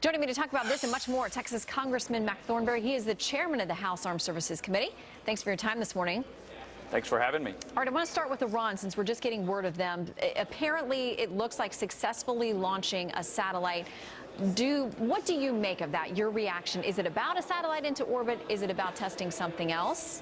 Joining me to talk about this and much more, Texas Congressman Thornberry. He is the chairman of the House Armed Services Committee. Thanks for your time this morning. Thanks for having me. All right, I want to start with Iran since we're just getting word of them. Apparently, it looks like successfully launching a satellite. What do you make of that? Your reaction? Is it about a satellite into orbit? Is it about testing something else?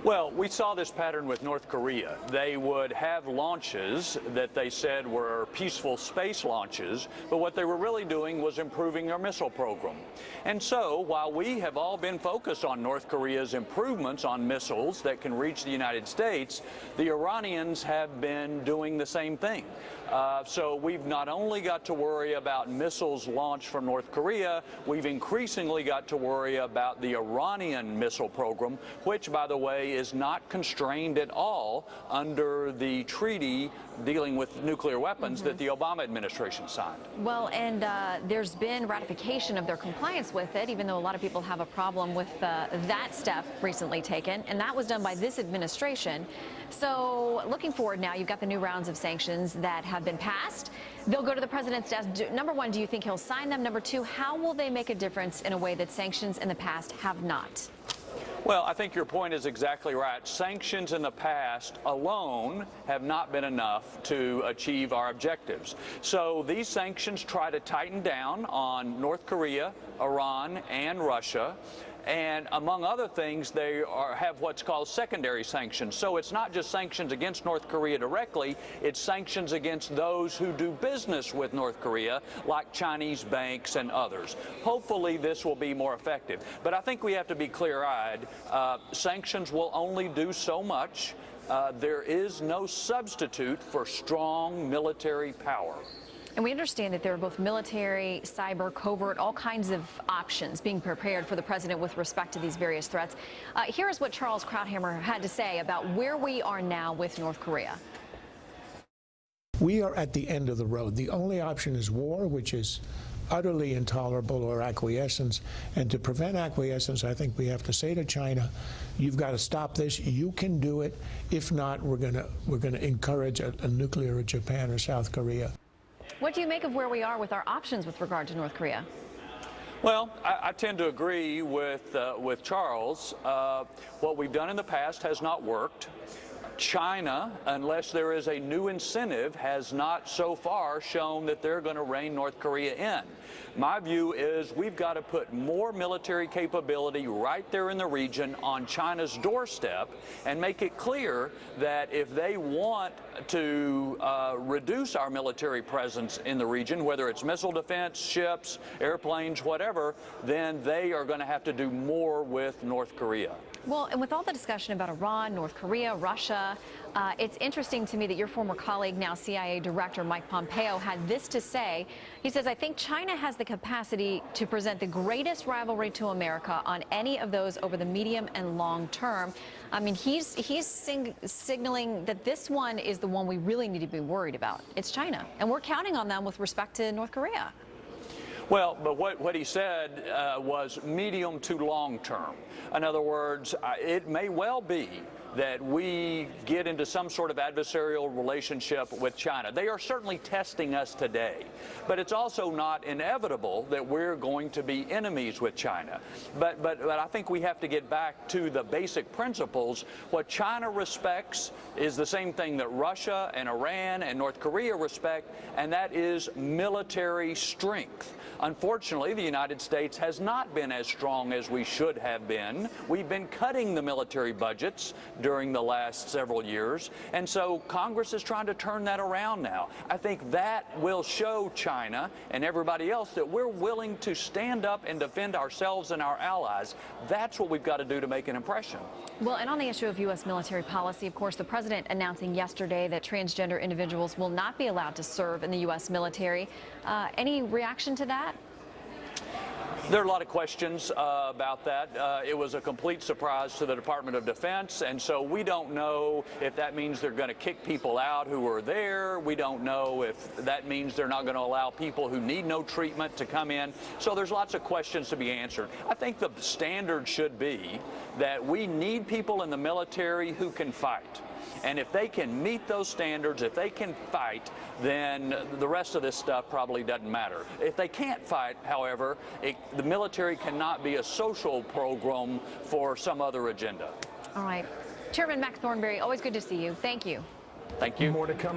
Well, we saw this pattern with North Korea. They would have launches that they said were peaceful space launches, but what they were really doing was improving their missile program. And so, while we have all been focused on North Korea's improvements on missiles that can reach the United States, the Iranians have been doing the same thing. So we've not only got to worry about missiles launched from North Korea, we've increasingly got to worry about the Iranian missile program, which, by the way, is not constrained at all under the treaty dealing with nuclear weapons that the Obama administration signed. Well, and there's been ratification of their compliance with it, even though a lot of people have a problem with that step recently taken, and that was done by this administration. So looking forward now, you've got the new rounds of sanctions that have been passed. They'll go to the president's desk. Number one, do you think he'll sign them? Number two, how will they make a difference in a way that sanctions in the past have not? Well, I think your point is exactly right. Sanctions in the past alone have not been enough to achieve our objectives. So these sanctions try to tighten down on North Korea, Iran, and Russia. And among other things, they have what's called secondary sanctions. So it's not just sanctions against North Korea directly, it's sanctions against those who do business with North Korea, like Chinese banks and others. Hopefully this will be more effective. But I think we have to be clear-eyed. Sanctions will only do so much. There is no substitute for strong military power. And we understand that there are both military, cyber, covert, all kinds of options being prepared for the president with respect to these various threats. Here is what Charles Krauthammer had to say about where we are now with North Korea. We are at the end of the road. The only option is war, which is utterly intolerable, or acquiescence. And to prevent acquiescence, I think we have to say to China, you've got to stop this. You can do it. If not, we're going to encourage a nuclear Japan or South Korea. What do you make of where we are with our options with regard to North Korea? Well, I tend to agree with Charles. What we've done in the past has not worked. China, unless there is a new incentive, has not so far shown that they're going to rein North Korea in. My view is we've got to put more military capability right there in the region on China's doorstep and make it clear that if they want to reduce our military presence in the region, whether it's missile defense, ships, airplanes, whatever, then they are going to have to do more with North Korea. Well, and with all the discussion about Iran, North Korea, Russia, it's interesting to me that your former colleague, now CIA Director Mike Pompeo, had this to say. He says, I think China has the capacity to present the greatest rivalry to America on any of those over the medium and long term. I mean, he's signaling that this one is the one we really need to be worried about. It's China. And we're counting on them with respect to North Korea. Well, but what he said was medium to long term. In other words, it may well be that we get into some sort of adversarial relationship with China. They are certainly testing us today, but it's also not inevitable that we're going to be enemies with China. But I think we have to get back to the basic principles. What China respects is the same thing that Russia and Iran and North Korea respect, and that is military strength. Unfortunately, the United States has not been as strong as we should have been. We've been cutting the military budgets during the last several years, and so Congress is trying to turn that around now. I think that will show China and everybody else that we're willing to stand up and defend ourselves and our allies. That's what we've got to do to make an impression. Well, and on the issue of U.S. military policy, of course, the president announcing yesterday that transgender individuals will not be allowed to serve in the U.S. military. Any reaction to that? There are a lot of questions about that. It was a complete surprise to the Department of Defense, and so we don't know if that means they're going to kick people out who are there. We don't know if that means they're not going to allow people who need no treatment to come in. So there's lots of questions to be answered. I think the standard should be that we need people in the military who can fight. And if they can meet those standards, if they can fight, then the rest of this stuff probably doesn't matter. If they can't fight, however, the military cannot be a social program for some other agenda. All right. Chairman Mac Thornberry, always good to see you. Thank you. Thank you. More to come.